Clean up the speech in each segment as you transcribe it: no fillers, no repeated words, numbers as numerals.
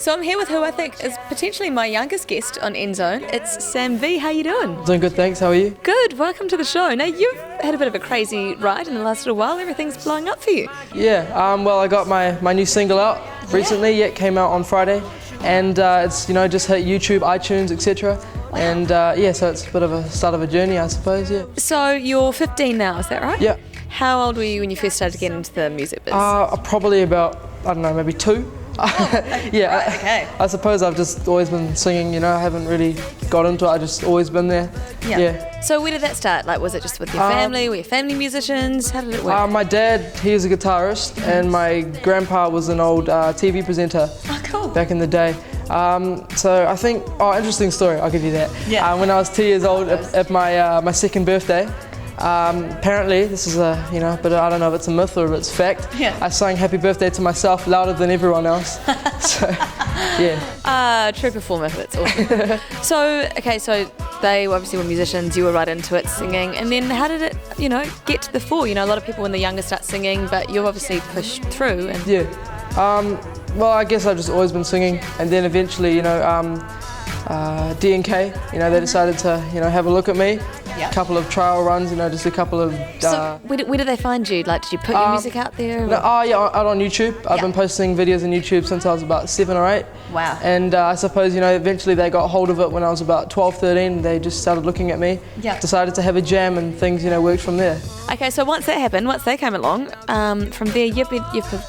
So I'm here with who I think is potentially my youngest guest on NZOWN. It's Sam V. How you doing? Doing good, thanks. How are you? Good. Welcome to the show. Now, you've had a bit of a crazy ride in the last little while. Everything's blowing up for you. Yeah, well, I got my new single out recently. Yeah, it came out on Friday. And it's, just hit YouTube, iTunes, etc. Wow. And so it's a bit of a start of a journey, I suppose, yeah. So you're 15 now, is that right? Yeah. How old were you when you first started getting into the music biz? Probably about, I don't know, maybe 2. Yeah, right, okay. I suppose I've just always been singing, I haven't really got into it, I've just always been there. Yeah. So where did that start? Like, was it just with your family? Were your family musicians? How did it work? My dad, he was a guitarist, and my grandpa was an old TV presenter. Oh, cool. Back in the day. So I think, interesting story, I'll give you that. Yeah. When I was 2 years old at my second birthday, apparently, this is but I don't know if it's a myth or if it's fact. Yeah. I sang happy birthday to myself louder than everyone else. So, yeah. True performer, that's awesome. So they obviously were musicians, you were right into it singing, and then how did it, get to the fore? A lot of people when they're younger start singing, but you've obviously pushed through. And Yeah. Well, I guess I've just always been singing, and then eventually, D&K, they decided to, have a look at me. Yeah. A couple of trial runs, just a couple of... So where did they find you? Like, did you put your music out there? No, out on YouTube. I've been posting videos on YouTube since I was about 7 or 8. Wow. And I suppose, eventually they got hold of it when I was about 12, 13. They just started looking at me. Yeah. Decided to have a jam, and things, worked from there. Okay, so once that happened, once they came along, from there you've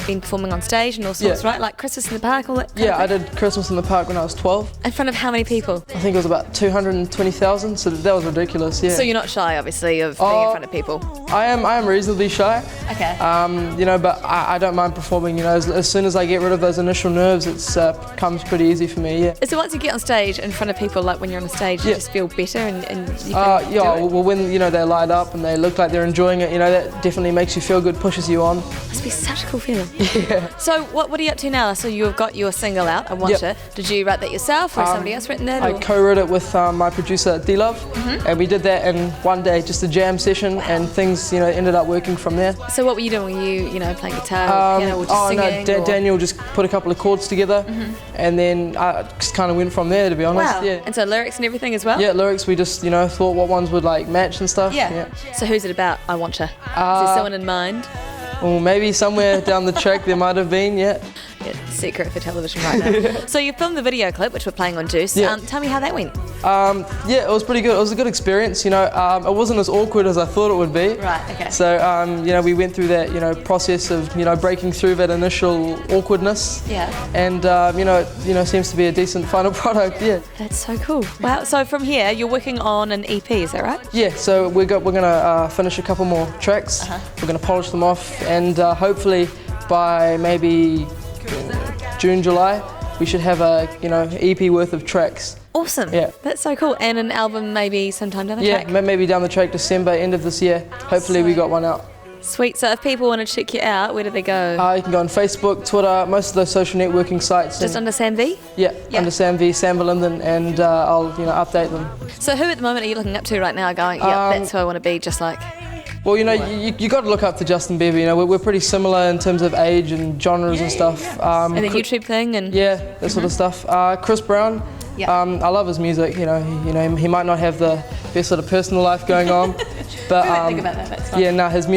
been performing on stage and all sorts, right? Like Christmas in the Park, all that kind of I thing? did Christmas in the Park when I was 12. In front of how many people? I think it was about 220,000, so that was ridiculous, yeah. So you're not shy, obviously, of being in front of people? I am reasonably shy. Okay. But I don't mind performing, as soon as I get rid of those initial nerves, it comes pretty easy for me, yeah. So once you get on stage in front of people, like when you're on a stage, you just feel better and you can do it? Well, when, they light up and they look like they're enjoying it, that definitely makes you feel good, pushes you on. Must be such a cool feeling. Yeah. So what are you up to now? So you've got your single out, I Want Ya. Did you write that yourself or somebody else written it? I co-wrote it with my producer D-Love, and we did that in one day, just a jam session, and things, ended up working from there. So what were you doing? Were you, playing guitar or piano or just singing? No, Daniel just put a couple of chords together, and then I just kind of went from there, to be honest. Wow. Yeah. And so lyrics and everything as well? Yeah, lyrics, we just, thought what ones would match and stuff. Yeah. So who's it about, I Want Ya? Is there someone in mind? Well, maybe somewhere down the track there might have been, yeah. Secret for television right now. So you filmed the video clip, which we're playing on Juice. Yeah. Tell me how that went. It was pretty good. It was a good experience, it wasn't as awkward as I thought it would be. Right, okay. So, we went through that, process of, breaking through that initial awkwardness. Yeah. And, it seems to be a decent final product, yeah. That's so cool. Wow, so from here, you're working on an EP, is that right? Yeah, so we're going to finish a couple more tracks. We're going to polish them off, and hopefully by maybe June, July, we should have a EP worth of tracks. Awesome. Yeah. That's so cool. And an album maybe sometime down the track? Yeah, maybe down the track, December, end of this year. Hopefully we got one out. Sweet. So if people want to check you out, where do they go? You can go on Facebook, Twitter, most of those social networking sites. Just under Sam V? Yeah, under Sam V, Sam Linden, and I'll update them. So who at the moment are you looking up to right now going, that's who I want to be just like? Well, you got to look up to Justin Bieber. We're pretty similar in terms of age and genres and stuff. And the YouTube thing and that sort of stuff. Chris Brown. Yeah. I love his music. He might not have the best sort of personal life going on, but we won't think about that. That's fine. His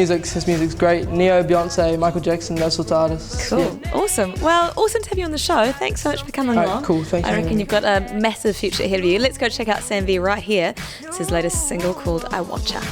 music's great. Neo, Beyonce, Michael Jackson, those sorts of artists. Cool. Yeah. Awesome. Well, awesome to have you on the show. Thanks so much for coming along. Cool. Thank you. I reckon you've got a massive future ahead of you. Let's go check out Sam V right here. It's his latest single called I Want Ya.